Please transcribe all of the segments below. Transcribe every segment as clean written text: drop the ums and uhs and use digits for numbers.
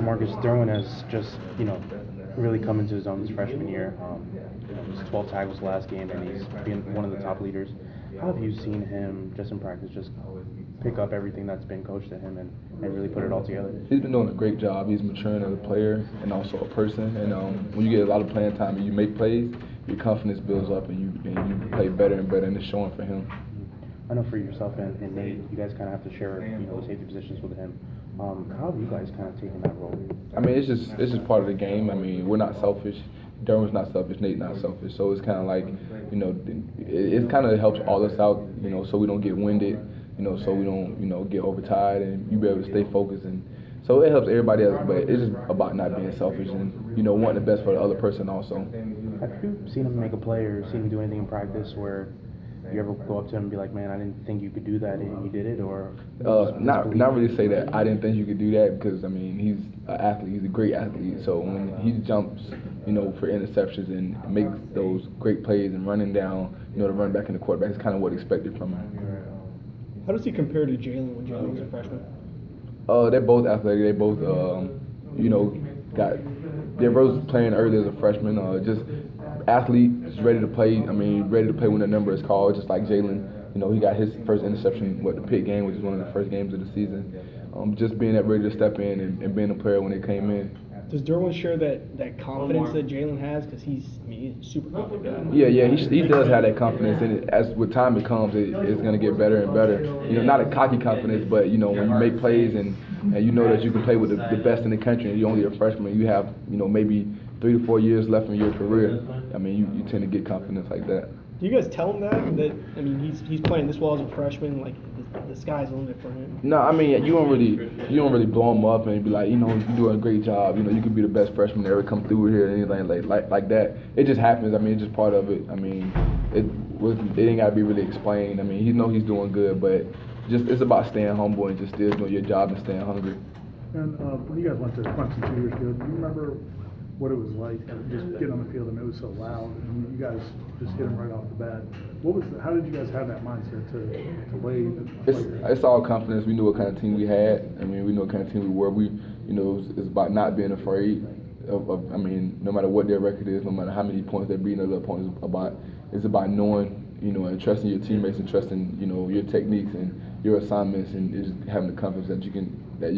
Lamarcus Brutus has just, really come into his own this freshman year. His 12 tackles last game, and he's been one of the top leaders. How have you seen him just in practice, just pick up everything that's been coached to him and really put it all together? He's been doing a great job. He's maturing as a player and also a person. And when you get a lot of playing time and you make plays, your confidence builds up and you play better and better, and it's showing for him. I know for yourself and Nate, you guys kind of have to share, the safety positions with him. How have you guys kind of taken that role? I mean, it's just part of the game. I mean, we're not selfish. Derwin's not selfish. Nate's not selfish. So it's kind of like, it kind of helps all us out, so we don't get winded, so we don't, get overtired, and you be able to stay focused. And so it helps everybody else, but it's just about not being selfish and, wanting the best for the other person also. Have you seen him make a play or seen him do anything in practice where you ever go up to him and be like, man, I didn't think you could do that and you did it, or? Not really say that I didn't think you could do that, because, I mean, he's an athlete. He's a great athlete. So when he jumps, for interceptions and makes those great plays and running down, to run back in the quarterback, is kind of what expected from him. How does he compare to Jalen when Jalen was a freshman? They're both athletic. They both, they're both playing early as a freshman. Just athlete, just ready to play. I mean, ready to play when the number is called, just like Jalen. He got his first interception, the Pitt game, which is one of the first games of the season. Just being that ready to step in and being a player when they came in. Does Derwin share that confidence that Jalen has? Because he's a super confident guy. Yeah, he does have that confidence, and as with time it comes, it's going to get better and better. Not a cocky confidence, but when you make plays and you know that you can play with the best in the country, and you're only a freshman, you have maybe 3 to 4 years left in your career. I mean, you tend to get confidence like that. Do you guys tell him that I mean, he's playing this well as a freshman, like the sky's the limit for him? No, I mean, you don't really blow him up and be like, you're doing a great job. You could be the best freshman to ever come through here and anything like that. It just happens. I mean, it's just part of it. I mean, it ain't got to be really explained. I mean, he's doing good, but it's about staying humble and just still doing your job and staying hungry. And when you guys went to Clemson 2 years ago, do you remember what it was like just getting on the field and it was so loud and you guys just hit them right off the bat? How did you guys have that mindset to lay? It's all confidence. We knew what kind of team we had. I mean, we knew what kind of team we were. It's about not being afraid of I mean, no matter what their record is, no matter how many points they're beating other opponents it's about knowing, and trusting your teammates and trusting, your techniques and your assignments, and just having the confidence that you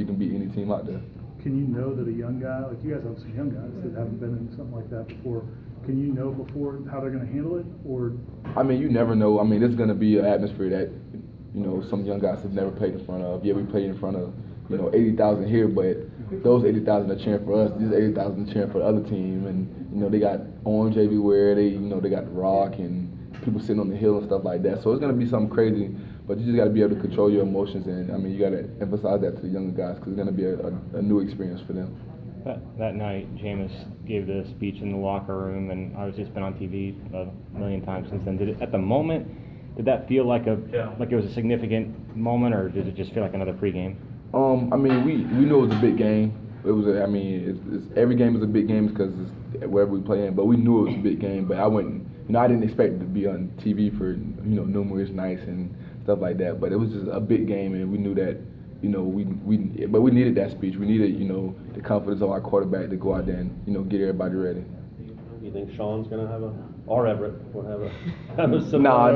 can beat any team out there. Can you know that a young guy, like you guys have some young guys that haven't been in something like that before, can you know before how they're going to handle it? Or I mean, you never know. I mean, there's going to be an atmosphere that, some young guys have never played in front of. Yeah, we played in front of, 80,000 here, but those 80,000 are cheering for us. These 80,000 are cheering for the other team, and they got orange everywhere. They got the rock and people sitting on the hill and stuff like that. So it's going to be something crazy. But you just got to be able to control your emotions, and I mean, you got to emphasize that to the younger guys because it's going to be a new experience for them. That night, Jameis gave the speech in the locker room, and obviously it's been on TV a million times since then. At the moment, did that feel like it was a significant moment, or did it just feel like another pregame? I mean, we knew it was a big game. It was every game is a big game because it's wherever we play in, but we knew it was a big game. But I didn't expect it to be on TV for numerous nights and stuff like that, but it was just a big game, and we knew that, but we needed that speech. We needed, the confidence of our quarterback to go out there and, get everybody ready. You think Sean's going to or Everett will have a similar? Nah,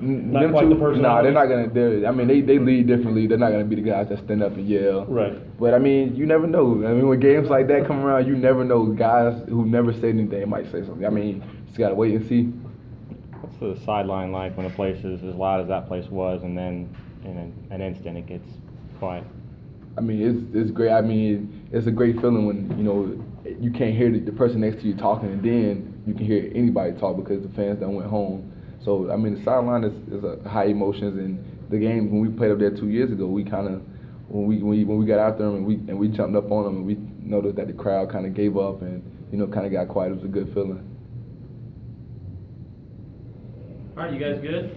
not quite the personality. Nah, they're not going to. I mean, they lead differently. They're not going to be the guys that stand up and yell. Right. But I mean, you never know. I mean, when games like that come around, you never know. Guys who never say anything might say something. I mean, just got to wait and see. What's the sideline like when a place is as loud as that place was, and then in an instant it gets quiet? I mean, it's great. I mean, it's a great feeling when you can't hear the person next to you talking, and then you can hear anybody talk because the fans done went home. So I mean, the sideline is a high emotions, and the game when we played up there 2 years ago, we kind of when we got after them and we jumped up on them, and we noticed that the crowd kind of gave up and kind of got quiet. It was a good feeling. All right, you guys good?